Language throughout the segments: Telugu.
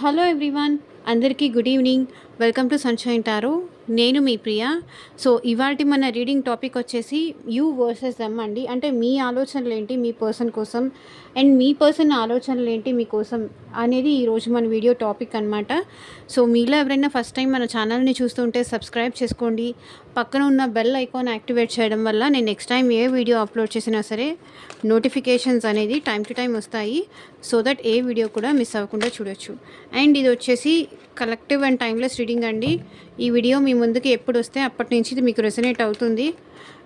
హలో ఎవ్రీవన్, అందరికీ good evening. Welcome to sunshine tarot. నేను మీ ప్రియ. సో ఇవాల్టి మన రీడింగ్ టాపిక్ వచ్చేసి యూ వర్సెస్ దెమ్ అండి. అంటే మీ ఆలోచనలు ఏంటి మీ పర్సన్ కోసం, అండ్ మీ పర్సన్ ఆలోచనలు ఏంటి మీకోసం అనేది ఈరోజు మన వీడియో టాపిక్ అనమాట. సో మీలో ఎవరైనా ఫస్ట్ టైం మన ఛానల్ని చూస్తుంటే సబ్స్క్రైబ్ చేసుకోండి. పక్కన ఉన్న బెల్ ఐకాన్ యాక్టివేట్ చేయడం వల్ల నేను నెక్స్ట్ టైం ఏ వీడియో అప్లోడ్ చేసినా సరే నోటిఫికేషన్స్ అనేది టైం టు టైం వస్తాయి. సో దట్ ఏ వీడియో కూడా మిస్ అవ్వకుండా చూడొచ్చు. అండ్ ఇది వచ్చేసి కలెక్టివ్ అండ్ టైమ్లెస్ రీడింగ్ అండి. ఈ వీడియో మీ ముందుకి ఎప్పుడు వస్తే అప్పటి నుంచి ఇది మీకు రెసనేట్ అవుతుంది.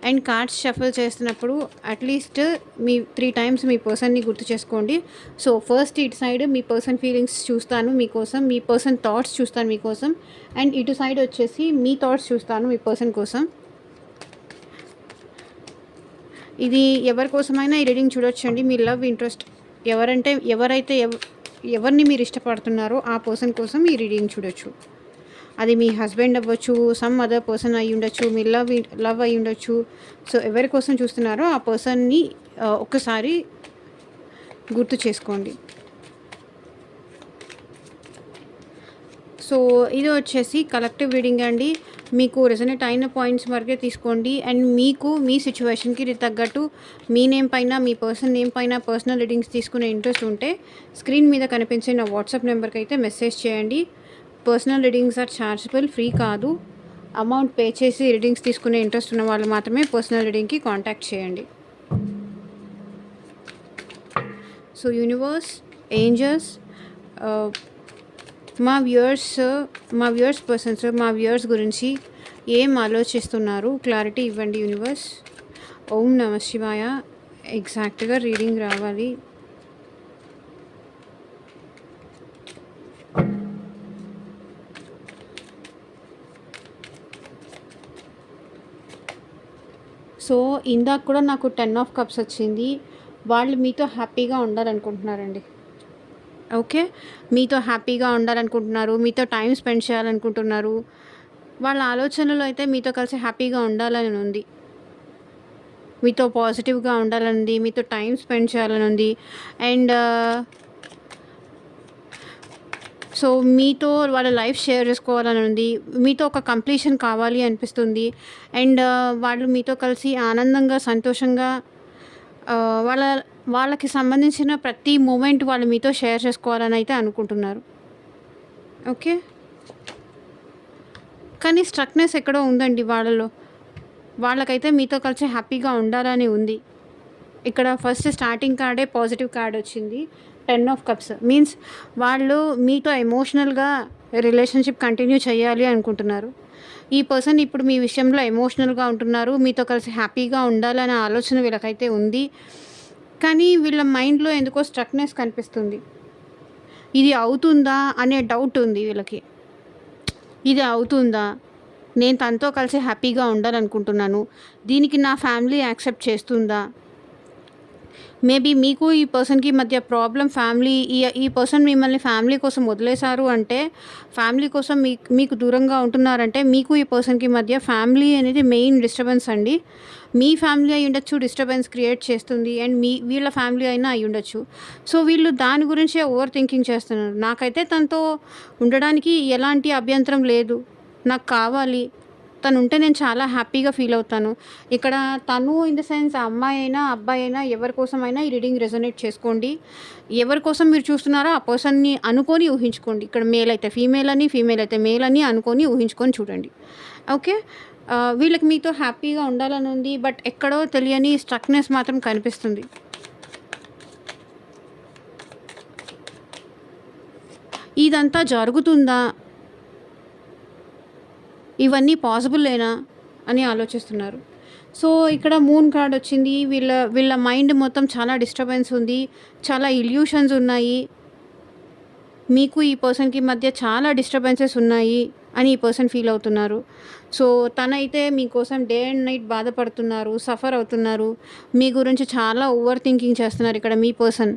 అండ్ కార్డ్స్ షఫల్ చేస్తున్నప్పుడు అట్లీస్ట్ మీ 3 టైమ్స్ మీ పర్సన్ని గుర్తు చేసుకోండి. సో ఫస్ట్ ఇటు సైడ్ మీ పర్సన్ ఫీలింగ్స్ చూస్తాను మీకోసం, మీ పర్సన్ థాట్స్ చూస్తాను మీకోసం. అండ్ ఇటు సైడ్ వచ్చేసి మీ థాట్స్ చూస్తాను మీ పర్సన్ కోసం. ఇది ఎవరి కోసమైనా ఈ రీడింగ్ చూడొచ్చండి. మీ లవ్ ఇంట్రెస్ట్ ఎవరిని మీరు ఇష్టపడుతున్నారో ఆ పర్సన్ కోసం ఈ రీడింగ్ చూడొచ్చు. అది మీ హస్బెండ్ అవ్వచ్చు, సమ్ అదర్ పర్సన్ అయి ఉండొచ్చు, మీ లవ్ అయి ఉండొచ్చు. సో ఎవరి కోసం చూస్తున్నారో ఆ పర్సన్ని ఒక్కసారి గుర్తు చేసుకోండి. సో ఇది వచ్చేసి కలెక్టివ్ రీడింగ్ అండి. మీకు రెజనేట్ అయిన పాయింట్స్ వరకే తీసుకోండి. అండ్ మీకు మీ సిచ్యువేషన్కి తగ్గట్టు మీ నేమ్ పైన, మీ పర్సన్ నేమ్ పైన పర్సనల్ రీడింగ్స్ తీసుకునే ఇంట్రెస్ట్ ఉంటే స్క్రీన్ మీద కనిపించే నా వాట్సాప్ నెంబర్కి అయితే మెసేజ్ చేయండి. Personal readings are chargeable, free కాదు. అమౌంట్ పే చేసి రీడింగ్స్ తీసుకునే ఇంట్రెస్ట్ ఉన్న వాళ్ళు మాత్రమే పర్సనల్ రీడింగ్కి కాంటాక్ట్ చేయండి. సో యూనివర్స్, ఏంజల్స్, మా వ్యూయర్స్ పర్సన్స్ మా వ్యూయర్స్ గురించి ఏం ఆలోచిస్తున్నారు క్లారిటీ ఇవ్వండి యూనివర్స్. ఓం నమ శివాయ. ఎగ్జాక్ట్గా రీడింగ్ రావాలి. సో ఇందాక కూడా నాకు 10 ఆఫ్ కప్స్ వచ్చింది. వాళ్ళు మీతో హ్యాపీగా ఉండాలనుకుంటున్నారండి. ఓకే, మీతో హ్యాపీగా ఉండాలనుకుంటున్నారు, మీతో టైం స్పెండ్ చేయాలనుకుంటున్నారు. వాళ్ళ ఆలోచనలో అయితే మీతో కలిసి హ్యాపీగా ఉండాలని ఉంది, మీతో పాజిటివ్గా ఉండాలని ఉంది, మీతో టైం స్పెండ్ చేయాలని ఉంది. అండ్ సో మీతో వాళ్ళ లైఫ్ షేర్ చేసుకోవాలని ఉంది, మీతో ఒక కంప్లీషన్ కావాలి అనిపిస్తుంది. అండ్ వాళ్ళు మీతో కలిసి ఆనందంగా సంతోషంగా వాళ్ళకి సంబంధించిన ప్రతి మూమెంట్ వాళ్ళు మీతో షేర్ చేసుకోవాలని అయితే అనుకుంటున్నారు. ఓకే, కానీ స్ట్రక్నెస్ ఎక్కడో ఉందండి వాళ్ళకైతే మీతో కలిసి హ్యాపీగా ఉండాలని ఉంది. ఇక్కడ ఫస్ట్ స్టార్టింగ్ కార్డే పాజిటివ్ కార్డ్ వచ్చింది. 10 ఆఫ్ కప్స్ మీన్స్ వాళ్ళు మీతో ఎమోషనల్గా రిలేషన్షిప్ కంటిన్యూ చేయాలి అనుకుంటున్నారు. ఈ పర్సన్ ఇప్పుడు మీ విషయంలో ఎమోషనల్గా ఉంటున్నారు, మీతో కలిసి హ్యాపీగా ఉండాలనే ఆలోచన వీళ్ళకైతే ఉంది. కానీ వీళ్ళ మైండ్లో ఎందుకో స్ట్రక్నెస్ కనిపిస్తుంది. ఇది అవుతుందా అనే డౌట్ ఉంది వీళ్ళకి. ఇది అవుతుందా, నేను తనతో కలిసి హ్యాపీగా ఉండాలనుకుంటున్నాను, దీనికి నా ఫ్యామిలీ యాక్సెప్ట్ చేస్తుందా? మేబీ మీకు ఈ పర్సన్కి మధ్య ప్రాబ్లం ఫ్యామిలీ. ఈ పర్సన్ మిమ్మల్ని ఫ్యామిలీ కోసం వదిలేశారు అంటే, ఫ్యామిలీ కోసం మీకు దూరంగా ఉంటున్నారంటే మీకు ఈ పర్సన్కి మధ్య ఫ్యామిలీ అనేది మెయిన్ డిస్టర్బెన్స్ అండి. మీ ఫ్యామిలీ అయి ఉండొచ్చు డిస్టర్బెన్స్ క్రియేట్ చేస్తుంది, అండ్ వీళ్ళ ఫ్యామిలీ అయినా అయి ఉండొచ్చు. సో వీళ్ళు దాని గురించే ఓవర్ థింకింగ్ చేస్తున్నారు. నాకైతే తనతో ఉండడానికి ఎలాంటి అభ్యంతరం లేదు, నాకు కావాలి, తను ఉంటే నేను చాలా హ్యాపీగా ఫీల్ అవుతాను. ఇక్కడ తను ఇన్ ద సెన్స్ అమ్మాయి అయినా అబ్బాయి అయినా ఎవరి కోసమైనా ఈ రీడింగ్ రెజొనేట్ చేసుకోండి. ఎవరి కోసం మీరు చూస్తున్నారో ఆ పర్సన్ని అనుకొని ఊహించుకోండి. ఇక్కడ మేల్ అయితే ఫీమేల్ అని, ఫీమేల్ అయితే మేల్ అని అనుకొని ఊహించుకొని చూడండి. ఓకే, వీళ్ళకి మీతో హ్యాపీగా ఉండాలని ఉంది, బట్ ఎక్కడో తెలియని స్ట్రక్నెస్ మాత్రం కనిపిస్తుంది. ఇదంతా జరుగుతుందా, ఇవన్నీ పాసిబుల్లేనా అని ఆలోచిస్తున్నారు. సో ఇక్కడ మూన్ కార్డ్ వచ్చింది. వీళ్ళ మైండ్ మొత్తం చాలా డిస్టర్బెన్స్ ఉంది, చాలా ఇల్యూషన్స్ ఉన్నాయి. మీకు ఈ పర్సన్కి మధ్య చాలా డిస్టర్బెన్సెస్ ఉన్నాయి అని ఈ పర్సన్ ఫీల్ అవుతున్నారు. సో తనైతే మీకోసం డే అండ్ నైట్ బాధపడుతున్నారు, సఫర్ అవుతున్నారు, మీ గురించి చాలా ఓవర్ థింకింగ్ చేస్తున్నారు ఇక్కడ మీ పర్సన్.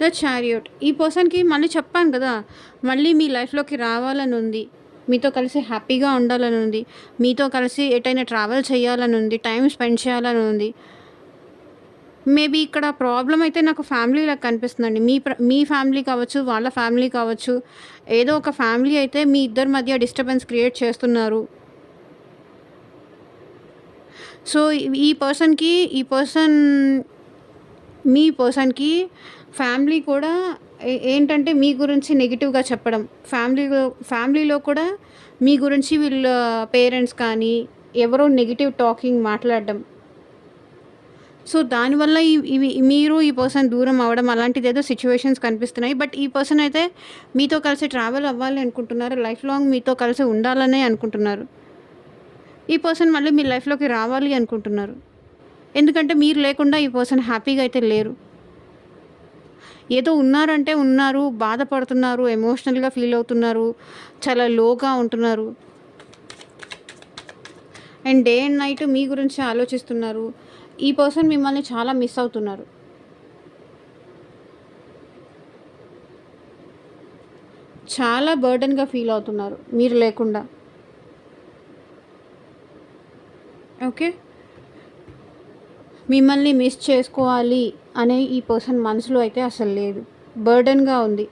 The chariot. ఈ పర్సన్కి మళ్ళీ చెప్పాను కదా, మళ్ళీ మీ లైఫ్లోకి రావాలని ఉంది, మీతో కలిసి హ్యాపీగా ఉండాలని ఉంది, మీతో కలిసి ఎటైనా ట్రావెల్ చేయాలని ఉంది, టైం స్పెండ్ చేయాలని ఉంది. మేబీ ఇక్కడ ప్రాబ్లమ్ అయితే నాకు ఫ్యామిలీలా కనిపిస్తుందండి. మీ ఫ్యామిలీ కావచ్చు, వాళ్ళ ఫ్యామిలీ కావచ్చు. ఏదో ఒక ఫ్యామిలీ అయితే మీ ఇద్దరి మధ్య డిస్టర్బెన్స్ క్రియేట్ చేస్తున్నారు. సో, ఈ పర్సన్‌కి ఈ పర్సన్ మీ పర్సన్‌కి ఫ్యామిలీ కూడా ఏంటంటే మీ గురించి నెగెటివ్‌గా చెప్పడం. ఫ్యామిలీలో కూడా మీ గురించి వీళ్ళ పేరెంట్స్ కానీ, ఎవరో నెగెటివ్ టాకింగ్ మాట్లాడడం. సో, దానివల్ల ఇవి మీరు ఈ పర్సన్ దూరం అవ్వడం అలాంటిదేదో సిట్యుయేషన్స్ కనిపిస్తున్నాయి. బట్ ఈ పర్సన్ అయితే మీతో కలిసి ట్రావెల్ అవ్వాలి అనుకుంటున్నారు. లైఫ్ లాంగ్ మీతో కలిసి ఉండాలనే అనుకుంటున్నారు. ఈ పర్సన్ మళ్ళీ మీ లైఫ్‌లోకి రావాలి అనుకుంటున్నారు. ఎందుకంటే మీరు లేకుండా ఈ పర్సన్ హ్యాపీగా అయితే లేరు. ఏదో ఉన్నారంటే ఉన్నారు, బాధపడుతున్నారు, ఎమోషనల్‌గా ఫీల్ అవుతున్నారు, చాలా లోగా ఉంటున్నారు. అండ్ డే అండ్ నైట్ మీ గురించి ఆలోచిస్తున్నారు. ఈ పర్సన్ మిమ్మల్ని చాలా మిస్ అవుతున్నారు. చాలా బర్డెన్‌గా ఫీల్ అవుతున్నారు మీరు లేకుండా. ఓకే. మిమ్మల్ని మిస్ చేసుకోవాలి అనే ఈ పర్సన్ మనసులో అయితే అసలు లేదు. బర్డెన్‌గా ఉంది.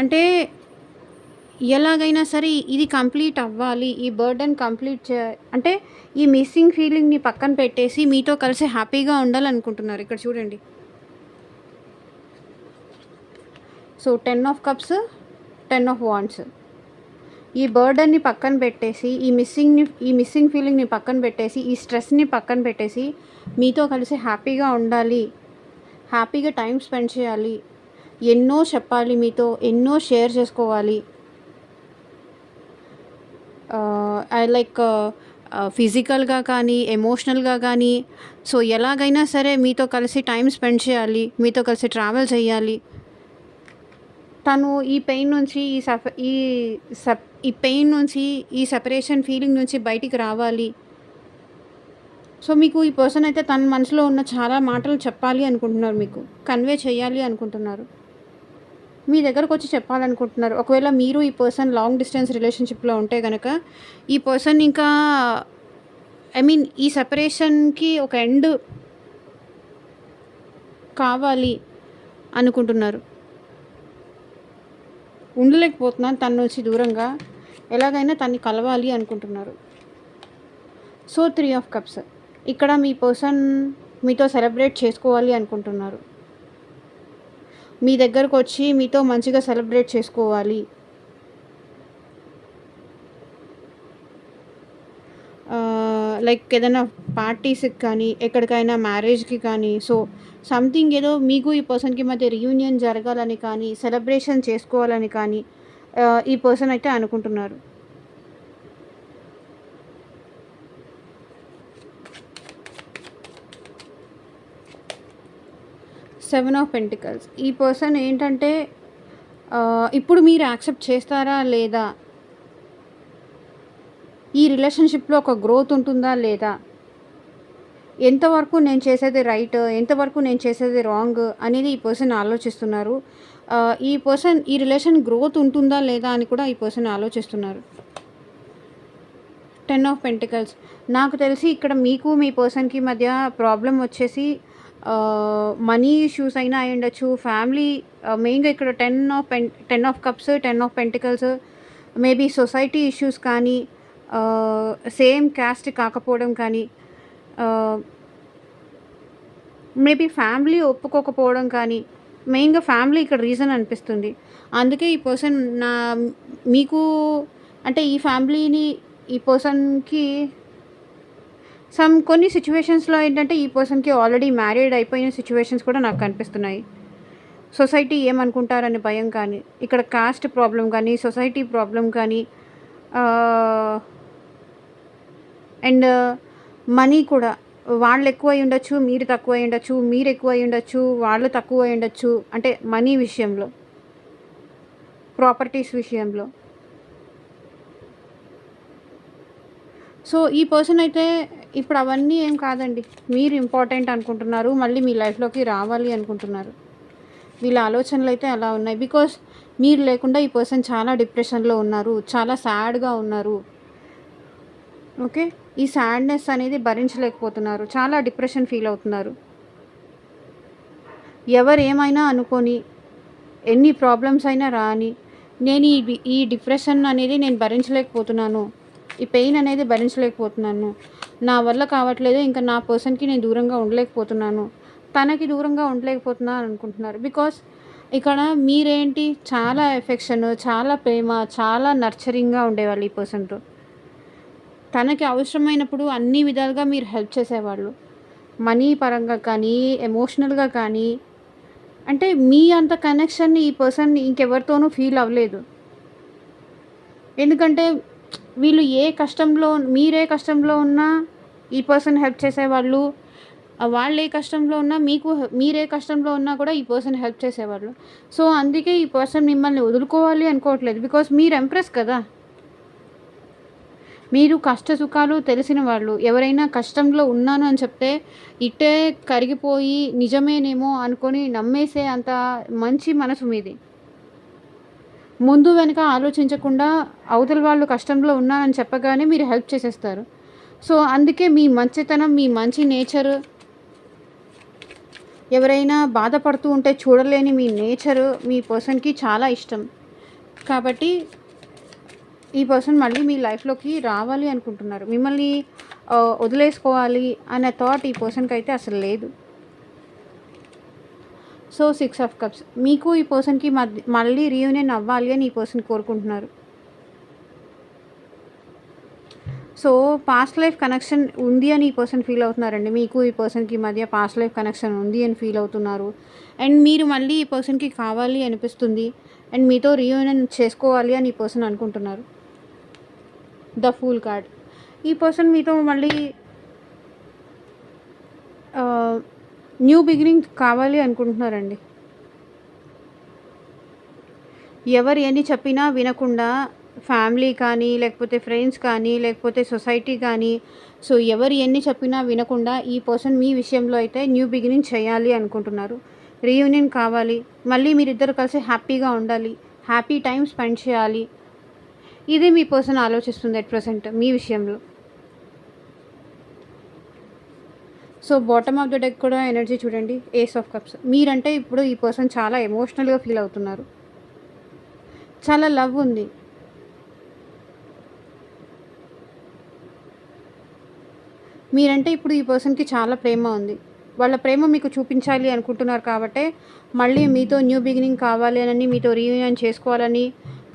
అంటే ఎలాగైనా సరే ఇది కంప్లీట్ అవ్వాలి. ఈ బర్డెన్ కంప్లీట్ అంటే ఈ మిస్సింగ్ ఫీలింగ్‌ని పక్కన పెట్టేసి మీతో కలిసి హ్యాపీగా ఉండాలనుకుంటున్నారు. ఇక్కడ చూడండి. So 10 of cups, 10 of wands. ఈ బర్డెన్‌ని పక్కన పెట్టేసి, ఈ మిస్సింగ్ ఫీలింగ్‌ని పక్కన పెట్టేసి, ఈ స్ట్రెస్‌ని పక్కన పెట్టేసి మీతో కలిసి హ్యాపీగా ఉండాలి. హ్యాపీగా టైం స్పెండ్ చేయాలి. ఎన్నో చెప్పాలి మీతో, ఎన్నో షేర్ చేసుకోవాలి. ఫిజికల్‌గా కానీ, ఎమోషనల్‌గా కానీ, సో ఎలాగైనా సరే మీతో కలిసి టైం స్పెండ్ చేయాలి. మీతో కలిసి ట్రావెల్ చేయాలి. తను ఈ పెయిన్ నుంచి ఈ పెయిన్ నుంచి, ఈ సెపరేషన్ ఫీలింగ్ నుంచి బయటికి రావాలి. సో మీకు ఈ పర్సన్ అయితే తన మనసులో ఉన్న చాలా మాటలు చెప్పాలి అనుకుంటున్నారు, మీకు కన్వే చేయాలి అనుకుంటున్నారు. మీ దగ్గరకొచ్చి చెప్పాలనుకుంటున్నారు. ఒకవేళ మీరు ఈ పర్సన్ లాంగ్ డిస్టెన్స్ రిలేషన్‌షిప్‌లో ఉంటే గనక ఈ పర్సన్ ఇంకా ఈ సెపరేషన్‌కి ఒక ఎండ్ కావాలి అనుకుంటున్నారు. ఉండలేకపోతున్నాను తన నుంచి దూరంగా. ఎలాగైనా తన్ని కలవాలి అనుకుంటున్నారు. So 3 of cups. ఇక్కడ మీ పర్సన్ మీతో సెలబ్రేట్ చేసుకోవాలి అనుకుంటున్నారు. మీ దగ్గరకొచ్చి మీతో మంచిగా సెలబ్రేట్ చేసుకోవాలి. ఏదైనా పార్టీస్‌కి కానీ, ఎక్కడికైనా మ్యారేజ్‌కి కానీ, సో సంథింగ్ ఏదో మీకు ఈ పర్సన్‌కి మధ్య రీయూనియన్ జరగాలని కానీ, సెలబ్రేషన్ చేసుకోవాలని కానీ ఈ పర్సన్ అయితే అనుకుంటున్నారు. Seven of pentacles. ఈ పర్సన్ ఏంటంటే ఇప్పుడు మీరు యాక్సెప్ట్ చేస్తారా లేదా? ఈ రిలేషన్‌షిప్‌లో ఒక గ్రోత్ ఉంటుందా లేదా? ఎంతవరకు నేను చేసేది రైట్, ఎంతవరకు నేను చేసేది రాంగ్ అనేది ఈ పర్సన్ ఆలోచిస్తున్నారు. ఈ రిలేషన్ గ్రోత్ ఉంటుందా లేదా అని కూడా ఈ పర్సన్ ఆలోచిస్తున్నారు. 10 ఆఫ్ పెంటికల్స్. నాకు తెలిసి ఇక్కడ మీకు మీ పర్సన్‌కి మధ్య ప్రాబ్లమ్ వచ్చేసి మనీ ఇష్యూస్ అయినా అయ్యుండొచ్చు. ఫ్యామిలీ మెయిన్‌గా ఇక్కడ 10 of cups, 10 of pentacles, maybe society issues కానీ, సేమ్ క్యాస్ట్ కాకపోవడం కానీ, మేబీ ఫ్యామిలీ ఒప్పుకోకపోవడం కానీ, మెయిన్‌గా ఫ్యామిలీ ఇక్కడ రీజన్ అనిపిస్తుంది. అందుకే ఈ పర్సన్ మీకు అంటే ఈ ఫ్యామిలీని ఈ పర్సన్‌కి కొన్ని సిట్యుయేషన్స్‌లో ఏంటంటే ఈ పర్సన్‌కి ఆల్రెడీ మ్యారీడ్ అయిపోయిన సిట్యుయేషన్స్ కూడా నాకు కనిపిస్తున్నాయి. సొసైటీ ఏమనుకుంటారనే భయం కానీ, ఇక్కడ కాస్ట్ ప్రాబ్లమ్ కానీ, సొసైటీ ప్రాబ్లమ్ కానీ, అండ్ మనీ కూడా వాళ్ళు ఎక్కువ అయ్యుండొచ్చు, మీరు తక్కువ అయ్యుండొచ్చు, మీరు ఎక్కువ అయ్యుండొచ్చు, వాళ్ళు తక్కువ అయ్యుండొచ్చు. అంటే మనీ విషయంలో, ప్రాపర్టీస్ విషయంలో. సో ఈ పర్సన్ అయితే ఇప్పుడు అవన్నీ ఏం కాదండి. మీరు ఇంపార్టెంట్ అనుకుంటున్నారు. మళ్ళీ మీ లైఫ్‌లోకి రావాలి అనుకుంటున్నారు. వీళ్ళ ఆలోచనలు అయితే అలా ఉన్నాయి. బికాస్ మీరు లేకుండా ఈ పర్సన్ చాలా డిప్రెషన్‌లో ఉన్నారు. చాలా సాడ్‌గా ఉన్నారు. ఓకే. ఈ సాడ్‌నెస్ అనేది భరించలేకపోతున్నారు. చాలా డిప్రెషన్ ఫీల్ అవుతున్నారు. ఎవరేమైనా అనుకోని, ఎన్ని ప్రాబ్లమ్స్ అయినా రాని, నేను ఈ డిప్రెషన్ అనేది నేను భరించలేకపోతున్నాను. ఈ పెయిన్ అనేది భరించలేకపోతున్నాను. నా వల్ల కావట్లేదు. ఇంకా నా పర్సన్‌కి నేను దూరంగా ఉండలేకపోతున్నాను. తనకి దూరంగా ఉండలేకపోతున్నా అని అనుకుంటున్నారు. బికాజ్ ఇక్కడ మీరేంటి చాలా ఎఫెక్షన్, చాలా ప్రేమ, చాలా నర్చరింగ్‌గా ఉండేవాళ్ళు ఈ పర్సన్‌తో. తనకి అవసరమైనప్పుడు అన్ని విధాలుగా మీరు హెల్ప్ చేసేవాళ్ళు. మనీ పరంగా కానీ, ఎమోషనల్‌గా కానీ, అంటే మీ అంత కనెక్షన్ ఈ పర్సన్ ఇంకెవరితోనూ ఫీల్ అవ్వలేదు. ఎందుకంటే వీళ్ళు మీరే కష్టంలో ఉన్నా ఈ పర్సన్ హెల్ప్ చేసేవాళ్ళు. వాళ్ళే కష్టంలో ఉన్నా మీరే కష్టంలో ఉన్నా కూడా ఈ పర్సన్ హెల్ప్ చేసేవాళ్ళు. సో, అందుకే ఈ పర్సన్ మిమ్మల్ని వదులుకోవాలి అనుకోవట్లేదు. బికాజ్ మీరు ఎంప్రెస్ కదా! మీరు కష్ట సుఖాలు తెలిసిన వాళ్ళు. ఎవరైనా కష్టంలో ఉన్నాను అని చెప్తే ఇట్టే కరిగిపోయి నిజమేనేమో అనుకోని నమ్మేసే అంత మంచి మనసు మీది. ముందు వెనక ఆలోచించకుండా అవతల వాళ్ళు కష్టంలో ఉన్నానని చెప్పగానే మీరు హెల్ప్ చేసేస్తారు. సో, అందుకే మీ మంచితనం, మీ మంచి నేచరు, ఎవరైనా బాధపడుతూ ఉంటే చూడలేని మీ నేచరు మీ పర్సన్‌కి చాలా ఇష్టం. కాబట్టి ఈ పర్సన్ మళ్ళీ మీ లైఫ్‌లోకి రావాలి అనుకుంటున్నారు. మిమ్మల్ని వదిలేసుకోవాలి అనే థాట్ ఈ పర్సన్‌కైతే అసలు లేదు. So, 6 of cups. మీకు ఈ పర్సన్‌కి మళ్ళీ రీయూనియన్ అవ్వాలి అని ఈ పర్సన్ కోరుకుంటున్నారు. సో, పాస్ట్ లైఫ్ కనెక్షన్ ఉంది అని ఈ పర్సన్ ఫీల్ అవుతున్నారండి. మీకు ఈ పర్సన్‌కి మధ్య పాస్ట్ లైఫ్ కనెక్షన్ ఉంది అని ఫీల్ అవుతున్నారు. అండ్ మీరు మళ్ళీ ఈ పర్సన్‌కి కావాలి అనిపిస్తుంది. అండ్ మీతో రీయూనియన్ చేసుకోవాలి అని ఈ పర్సన్ అనుకుంటున్నారు. The fool card. ఈ పర్సన్ మీతో మళ్ళీ న్యూ బిగినింగ్ కావాలి అనుకుంటున్నారండి. ఎవరు ఎన్ని చెప్పినా వినకుండా ఫ్యామిలీ కానీ, లేకపోతే ఫ్రెండ్స్ కానీ, లేకపోతే సొసైటీ కానీ, సో ఎవరు ఎన్ని చెప్పినా వినకుండా ఈ పర్సన్ మీ విషయంలో అయితే న్యూ బిగినింగ్ చేయాలి అనుకుంటున్నారు. రీయూనియన్ కావాలి. మళ్ళీ మీరిద్దరు కలిసి హ్యాపీగా ఉండాలి. హ్యాపీ టైమ్ స్పెండ్ చేయాలి. ఇది మీ పర్సన్ ఆలోచిస్తుంది ఎట్ ప్రెజెంట్ మీ విషయంలో. So, bottom of the deck కూడా ఎనర్జీ చూడండి. Ace of cups. మీరంటే ఇప్పుడు ఈ పర్సన్ చాలా ఎమోషనల్‌గా ఫీల్ అవుతున్నారు. చాలా లవ్ ఉంది. మీరంటే ఇప్పుడు ఈ పర్సన్‌కి చాలా ప్రేమ ఉంది. వాళ్ళ ప్రేమ మీకు చూపించాలి అనుకుంటున్నారు కాబట్టే మళ్ళీ మీతో న్యూ బిగినింగ్ కావాలి అని, మీతో రీయూనియన్ చేసుకోవాలని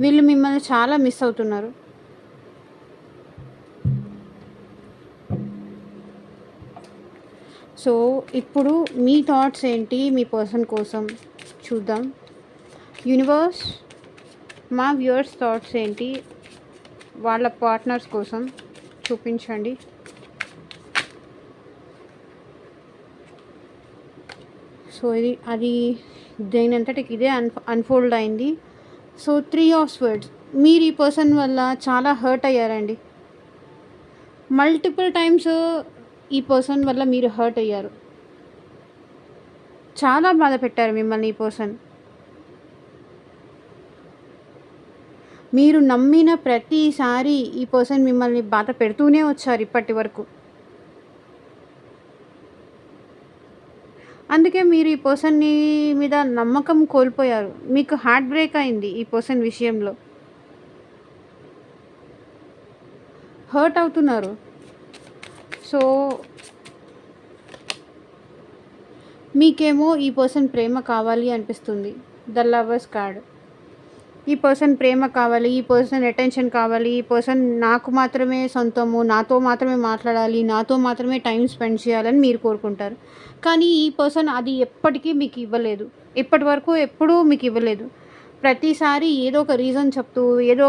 వీళ్ళు మిమ్మల్ని చాలా మిస్ అవుతున్నారు. సో, ఇప్పుడు మీ థాట్స్ ఏంటి మీ పర్సన్ కోసం చూద్దాం. యూనివర్స్, మా వ్యూవర్స్ థాట్స్ ఏంటి వాళ్ళ పార్ట్నర్స్ కోసం చూపించండి. సో, అది దేనంతటికి ఇదే అన్ఫోల్డ్ అయింది. So, 3 of swords. మీరు ఈ పర్సన్ వల్ల చాలా హర్ట్ అయ్యారండి. మల్టిపుల్ టైమ్స్ ఈ పర్సన్ వల్ల మీరు హర్ట్ అయ్యారు. చాలా బాధ పెట్టారు మిమ్మల్ని ఈ పర్సన్. మీరు నమ్మిన ప్రతిసారి ఈ పర్సన్ మిమ్మల్ని బాధ పెడుతూనే వచ్చారు ఇప్పటి వరకు. అందుకే మీరు ఈ పర్సన్ని మీద నమ్మకం కోల్పోయారు. మీకు హార్ట్ బ్రేక్ అయింది ఈ పర్సన్ విషయంలో. హర్ట్ అవుతున్నారు. సో, మీకేమో ఈ పర్సన్ ప్రేమ కావాలి అనిపిస్తుంది. The lovers card. ఈ పర్సన్ ప్రేమ కావాలి, ఈ పర్సన్ అటెన్షన్ కావాలి, ఈ పర్సన్ నాకు మాత్రమే సొంతము, నాతో మాత్రమే మాట్లాడాలి, నాతో మాత్రమే టైం స్పెండ్ చేయాలని మీరు కోరుకుంటారు. కానీ ఈ పర్సన్ అది ఎప్పటికీ మీకు ఇవ్వలేదు. ఇప్పటి వరకు ఎప్పుడూ మీకు ఇవ్వలేదు. ప్రతిసారి ఏదో ఒక రీజన్ చెప్తూ, ఏదో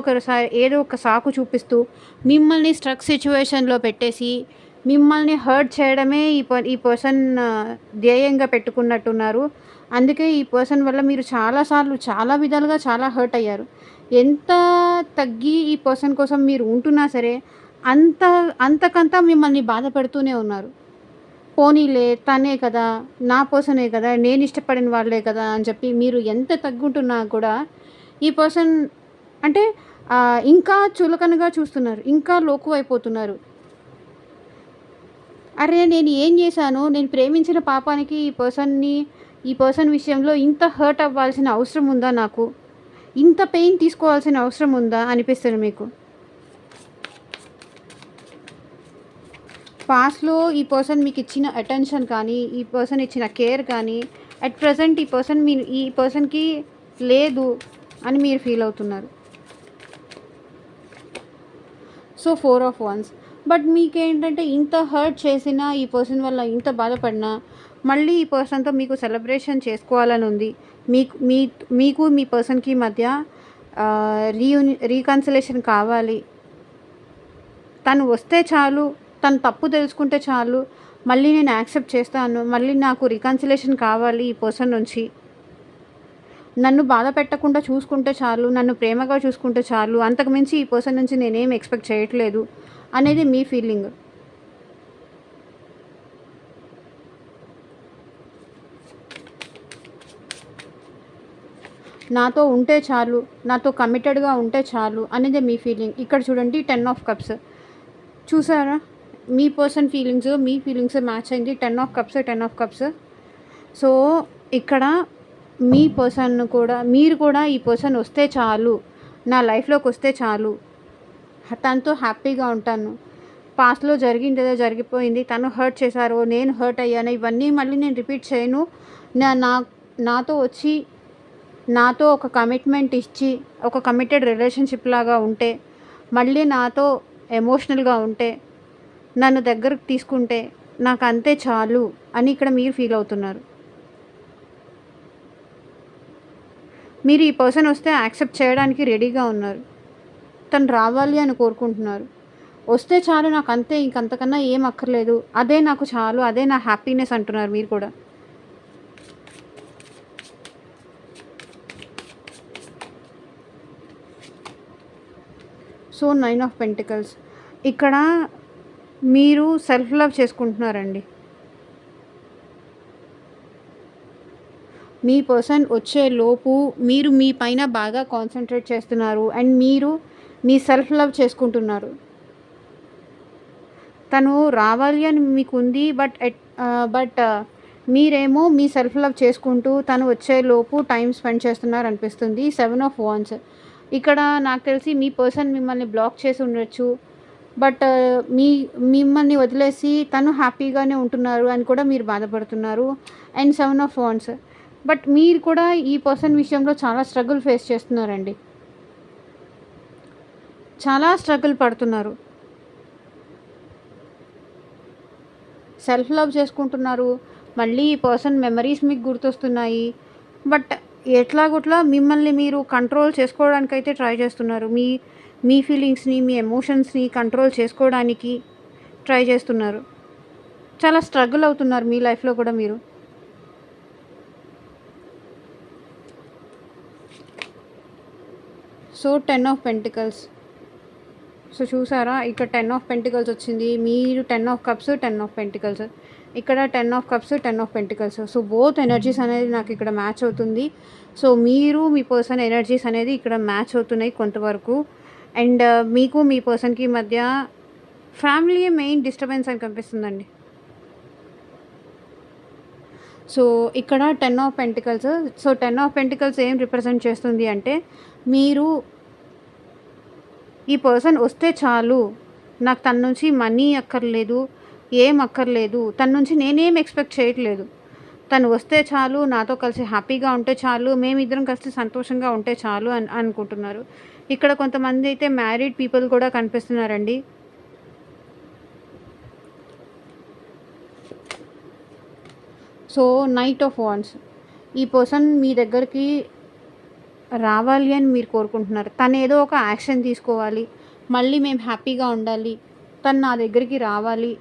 ఒక సాకు చూపిస్తూ మిమ్మల్ని స్ట్రక్ సిచ్యువేషన్లో పెట్టేసి మిమ్మల్ని హర్ట్ చేయడమే ఈ పర్సన్ ధ్యేయంగా పెట్టుకున్నట్టున్నారు. అందుకే ఈ పర్సన్ వల్ల మీరు చాలాసార్లు చాలా విధాలుగా చాలా హర్ట్ అయ్యారు. ఎంత తగ్గి ఈ పర్సన్ కోసం మీరు ఉంటున్నా సరే అంత అంతకంతా మిమ్మల్ని బాధ పెడుతూనే ఉన్నారు. పోనీలే తనే కదా, నా పర్సనే కదా, నేను ఇష్టపడిన వాళ్ళే కదా అని చెప్పి మీరు ఎంత తగ్గుంటున్నా కూడా ఈ పర్సన్ అంటే ఇంకా చులకనగా చూస్తున్నారు. ఇంకా లోకువైపోతున్నారు. అరే! నేను ఏం చేశాను? నేను ప్రేమించిన పాపానికి ఈ పర్సన్ విషయంలో ఇంత హర్ట్ అవ్వాల్సిన అవసరం ఉందా నాకు? ఇంత పెయిన్ తీసుకోవాల్సిన అవసరం ఉందా అనిపిస్తది మీకు. పాస్ట్‌లో ఈ పర్సన్ మీకిచ్చిన అటెన్షన్ కానీ, ఈ పర్సన్ ఇచ్చిన కేర్ కానీ, అట్ ప్రెజెంట్ ఈ పర్సన్‌కి లేదు అని మీరు ఫీల్ అవుతున్నారు. So 4 of once. బట్ మీకేంటంటే ఇంత హర్ట్ చేసినా, ఈ పర్సన్ వల్ల ఇంత బాధపడినా, మళ్ళీ ఈ పర్సన్‌తో మీకు సెలబ్రేషన్ చేసుకోవాలని ఉంది. మీకు మీ మీకు మీ పర్సన్‌కి మధ్య రీకన్సిలేషన్ కావాలి. తను వస్తే చాలు, తను తప్పు తెలుసుకుంటే చాలు, మళ్ళీ నేను యాక్సెప్ట్ చేస్తాను. మళ్ళీ నాకు రికన్సిలేషన్ కావాలి ఈ పర్సన్ నుంచి. నన్ను బాధ పెట్టకుండా చూసుకుంటే చాలు, నన్ను ప్రేమగా చూసుకుంటే చాలు, అంతకు మించి ఈ పర్సన్ నుంచి నేనేం ఎక్స్‌పెక్ట్ చేయట్లేదు అనేది మీ ఫీలింగ్. నాతో ఉంటే చాలు, నాతో కమిటెడ్‌గా ఉంటే చాలు అనేది మీ ఫీలింగ్. ఇక్కడ చూడండి 10 ఆఫ్ కప్స్. చూసారా? మీ పర్సన్ మీ ఫీలింగ్స్ మ్యాచ్ అయింది. 10 of cups, 10 of cups. So, ఇక్కడ మీ పర్సన్ కూడా మీరు కూడా ఈ పర్సన్ వస్తే చాలు, నా లైఫ్‌లోకి వస్తే చాలు, తనతో హ్యాపీగా ఉంటాను. పాస్ట్‌లో జరిగిందేదో జరిగిపోయింది. తను హర్ట్ చేశారు, నేను హర్ట్ అయ్యాను. ఇవన్నీ మళ్ళీ నేను రిపీట్ చేయను. నా నా నాతో వచ్చి నాతో ఒక కమిట్మెంట్ ఇచ్చి, ఒక కమిటెడ్ రిలేషన్‌షిప్ లాగా ఉంటే, మళ్ళీ నాతో ఎమోషనల్‌గా ఉంటే, నన్ను దగ్గరకు తీసుకుంటే నాకంతే చాలు అని ఇక్కడ మీరు ఫీల్ అవుతున్నారు. మీరు ఈ పర్సన్ వస్తే యాక్సెప్ట్ చేయడానికి రెడీగా ఉన్నారు. తను రావాలి అని కోరుకుంటున్నారు. వస్తే చాలు నాకంతే, ఇంకంతకన్నా ఏం అక్కర్లేదు, అదే నాకు చాలు, అదే నా హ్యాపీనెస్ అంటున్నారు మీరు కూడా. So 9 of pentacles. ఇక్కడ మీరు సెల్ఫ్ లవ్ చేసుకుంటున్నారండి. మీ పర్సన్ వచ్చేలోపు మీరు మీ పైన బాగా కాన్సంట్రేట్ చేస్తున్నారు అండ్ మీరు మీ సెల్ఫ్ లవ్ చేసుకుంటున్నారు. తను రావాలి అని మీకుంది. బట్ మీరేమో మీ సెల్ఫ్ లవ్ చేసుకుంటూ తను వచ్చేలోపు టైం స్పెండ్ చేస్తున్నారు అనిపిస్తుంది. 7 ఆఫ్ వాండ్స్. ఇక్కడ నాకు తెలిసి మీ పర్సన్ మిమ్మల్ని బ్లాక్ చేసి ఉండొచ్చు. బట్ మిమ్మల్ని వదిలేసి తను హ్యాపీగానే ఉంటున్నారు అని కూడా మీరు బాధపడుతున్నారు. And 7 of wands. బట్ మీరు కూడా ఈ పర్సన్ విషయంలో చాలా స్ట్రగుల్ ఫేస్ చేస్తున్నారండి. చాలా స్ట్రగుల్ పడుతున్నారు. సెల్ఫ్ లవ్ చేసుకుంటున్నారు. మళ్ళీ ఈ పర్సన్ మెమరీస్ మీకు గుర్తొస్తున్నాయి. బట్ ఎట్లాగొట్లా మిమ్మల్ని మీరు కంట్రోల్ చేసుకోవడానికైతే ట్రై చేస్తున్నారు. మీ ఫీలింగ్స్‌ని, మీ ఎమోషన్స్‌ని కంట్రోల్ చేసుకోవడానికి ట్రై చేస్తున్నారు. చాలా స్ట్రగుల్ అవుతున్నారు మీ లైఫ్‌లో కూడా మీరు. So 10 of pentacles. సో చూసారా? ఇక్కడ 10 ఆఫ్ పెంటికల్స్ వచ్చింది. మీరు 10 ఆఫ్ కప్స్, 10 ఆఫ్ పెంటికల్స్. ఇక్కడ 10 of cups, 10 of pentacles. So both energies అనేది నాకు ఇక్కడ మ్యాచ్ అవుతుంది. సో మీరు మీ పర్సన్ ఎనర్జీస్ అనేది ఇక్కడ మ్యాచ్ అవుతున్నాయి కొంతవరకు. అండ్ మీకు మీ పర్సన్‌కి మధ్య ఫ్యామిలీయే మెయిన్ డిస్టర్బెన్స్ అని కనిపిస్తుందండి. సో ఇక్కడ 10 of pentacles. So 10 of pentacles ఏం రిప్రజెంట్ చేస్తుంది అంటే, మీరు ఈ పర్సన్ వస్తే చాలు, నాకు తన నుంచి మనీ అక్కర్లేదు, ఏం అక్కర్లేదు, తన నుంచి నేనేం ఎక్స్పెక్ట్ చేయట్లేదు, తను వస్తే చాలు, నాతో కలిసి హ్యాపీగా ఉంటే చాలు, మేమిద్దరం కలిసి సంతోషంగా ఉంటే చాలు అని అనుకుంటున్నారు. ఇక్కడ కొంతమంది అయితే మ్యారీడ్ పీపుల్ కూడా కనిపిస్తున్నారండి. So knight of wands. ఈ పర్సన్ మీ దగ్గరికి రావాలి అని మీరు కోరుకుంటున్నారు. తను ఏదో ఒక యాక్షన్ తీసుకోవాలి, మళ్ళీ మేము హ్యాపీగా ఉండాలి, తను నా దగ్గరికి రావాలి,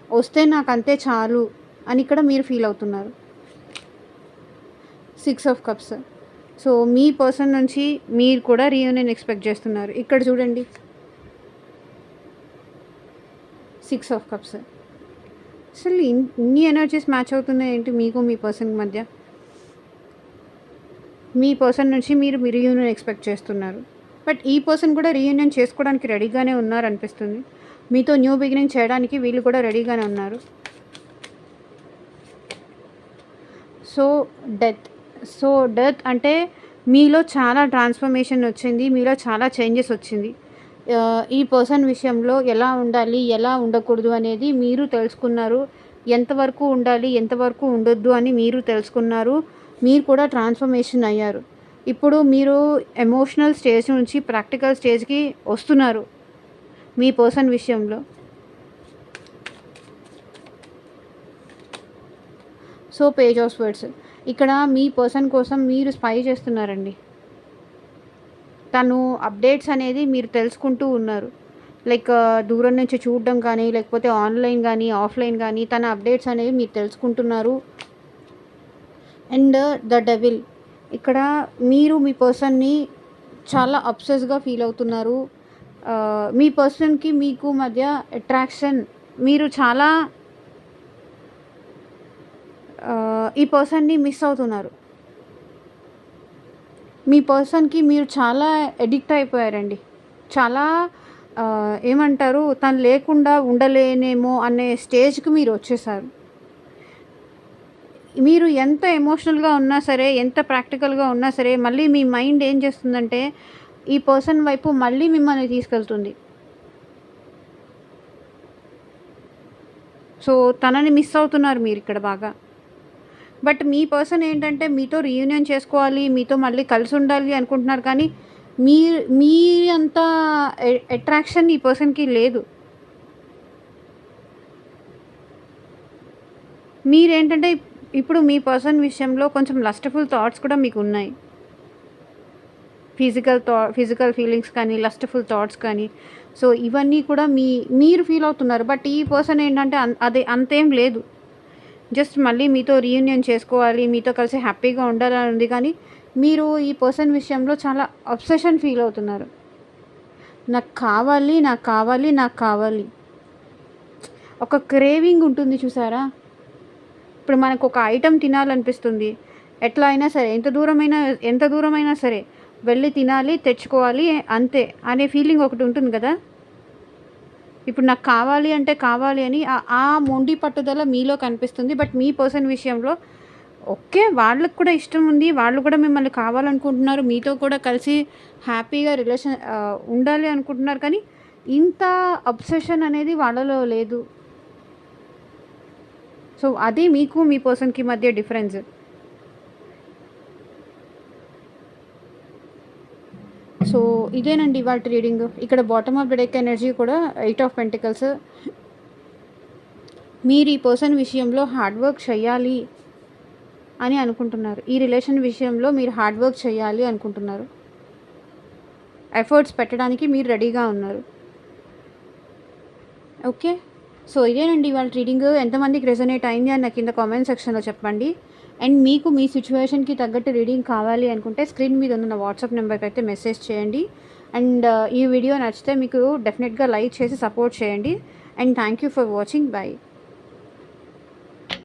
వస్తే నాకు అంతే చాలు అని ఇక్కడ మీరు ఫీల్ అవుతున్నారు. 6 of cups. So me person నుంచి మీరు కూడా రీయూనియన్ ఎక్స్పెక్ట్ చేస్తున్నారు. ఇక్కడ చూడండి 6 ఆఫ్ కప్స్. అసలు ఇన్ని ఎనర్జీస్ మ్యాచ్ అవుతున్నాయి ఏంటి మీకు మీ పర్సన్ మధ్య? మీ పర్సన్ నుంచి మీరు రీయూనియన్ ఎక్స్పెక్ట్ చేస్తున్నారు. బట్ ఈ పర్సన్ కూడా రీయూనియన్ చేసుకోవడానికి రెడీగానే ఉన్నారనిపిస్తుంది. మీతో న్యూ బిగినింగ్ చేయడానికి వీళ్ళు కూడా రెడీగానే ఉన్నారు. సో డెత్ సో డెత్ అంటే మీలో చాలా ట్రాన్స్ఫర్మేషన్ వచ్చింది, మీలో చాలా చేంజెస్ వచ్చింది. ఈ పర్సన్ విషయంలో ఎలా ఉండాలి, ఎలా ఉండకూడదు అనేది మీరు తెలుసుకున్నారు. ఎంతవరకు ఉండాలి, ఎంతవరకు ఉండొద్దు అని మీరు తెలుసుకున్నారు. మీరు కూడా ట్రాన్స్ఫర్మేషన్ అయ్యారు. ఇప్పుడు మీరు ఎమోషనల్ స్టేజ్ నుంచి ప్రాక్టికల్ స్టేజ్కి వస్తున్నారు మీ పర్సన్ విషయంలో. సో పేజ్ ఆఫ్ స్వర్డ్స్ ఇక్కడ మీ పర్సన్ కోసం మీరు స్పై చేస్తున్నారండి. తను అప్డేట్స్ అనేది మీరు తెలుసుకుంటూ ఉన్నారు. లైక్ దూరం నుంచి చూడడం కానీ, లేకపోతే ఆన్లైన్ కానీ, ఆఫ్లైన్ కానీ తన అప్డేట్స్ అనేవి మీరు తెలుసుకుంటున్నారు. అండ్ ద డెవిల్ ఇక్కడ మీరు మీ పర్సన్ని చాలా అబ్సెస్గా ఫీల్ అవుతున్నారు. మీ పర్సన్కి మీకు మధ్య అట్రాక్షన్, మీరు చాలా ఈ పర్సన్ని మిస్ అవుతున్నారు. మీ పర్సన్కి మీరు చాలా అడిక్ట్ అయిపోయారండి. చాలా ఏమంటారు, తను లేకుండా ఉండలేనేమో అనే స్టేజ్కి మీరు వచ్చేసారు. మీరు ఎంత ఎమోషనల్గా ఉన్నా సరే, ఎంత ప్రాక్టికల్గా ఉన్నా సరే, మళ్ళీ మీ మైండ్ ఏం చేస్తుందంటే ఈ పర్సన్ వైపు మళ్ళీ మిమ్మల్ని తీసుకెళ్తుంది. సో తనని మిస్ అవుతున్నారు మీరు ఇక్కడ బాగా. బట్ మీ పర్సన్ ఏంటంటే మీతో రీయూనియన్ చేసుకోవాలి, మీతో మళ్ళీ కలిసి ఉండాలి అనుకుంటున్నారు. కానీ మీ అంత అట్రాక్షన్ ఈ పర్సన్కి లేదు. మీరేంటంటే ఇప్పుడు మీ పర్సన్ విషయంలో కొంచెం లస్ట్ఫుల్ థాట్స్ కూడా మీకు ఉన్నాయి. ఫిజికల్ ఫీలింగ్స్ కానీ, లస్ట్ఫుల్ థాట్స్ కానీ. సో ఇవన్నీ కూడా మీరు ఫీల్ అవుతున్నారు. బట్ ఈ పర్సన్ ఏంటంటే అదే అంతేం లేదు. జస్ట్ మళ్ళీ మీతో రీయూనియన్ చేసుకోవాలి, మీతో కలిసి హ్యాపీగా ఉండాలని ఉంది. కానీ మీరు ఈ పర్సన్ విషయంలో చాలా అబ్సెషన్ ఫీల్ అవుతున్నారు. నాకు కావాలి, నాకు కావాలి, నాకు కావాలి. ఒక క్రేవింగ్ ఉంటుంది చూసారా. ఇప్పుడు మనకు ఒక ఐటెం తినాలనిపిస్తుంది. ఎట్లా అయినా సరే, ఎంత దూరమైనా సరే వెళ్ళి తినాలి, తెచ్చుకోవాలి అంతే అనే ఫీలింగ్ ఒకటి ఉంటుంది కదా. ఇప్పుడు నాకు కావాలి అంటే కావాలి అని ఆ మొండి పట్టుదల మీలో కనిపిస్తుంది. బట్ మీ పర్సన్ విషయంలో ఓకే, వాళ్ళకు కూడా ఇష్టం ఉంది, వాళ్ళు కూడా మిమ్మల్ని కావాలనుకుంటున్నారు, మీతో కూడా కలిసి హ్యాపీగా ఉండాలి అనుకుంటున్నారు. కానీ ఇంత అబ్సెషన్ అనేది వాళ్ళలో లేదు. సో అది మీకు మీ పర్సన్కి మధ్య డిఫరెన్స్. సో ఇదేనండి వాటి రీడింగ్. ఇక్కడ bottom of the deck energy కూడా 8 ఆఫ్ పెంటికల్స్. మీరు ఈ పర్సన్ విషయంలో హార్డ్ వర్క్ చేయాలి అని అనుకుంటున్నారు. ఈ రిలేషన్ విషయంలో మీరు హార్డ్ వర్క్ చేయాలి అనుకుంటున్నారు. ఎఫర్ట్స్ పెట్టడానికి మీరు రెడీగా ఉన్నారు. ఓకే, సో ఇదేనండి వాళ్ళ రీడింగ్. ఎంతమందికి రెజొనేట్ అయింది అని నాకు కింద కామెంట్ సెక్షన్లో చెప్పండి. అండ్ మీకు మీ సిచ్యువేషన్కి తగ్గట్టు రీడింగ్ కావాలి అనుకుంటే స్క్రీన్ మీద ఉన్న వాట్సాప్ నెంబర్కి అయితే మెసేజ్ చేయండి. అండ్ ఈ వీడియో నచ్చితే మీకు డెఫినెట్గా లైక్ చేసి సపోర్ట్ చేయండి. And thank you for watching. By.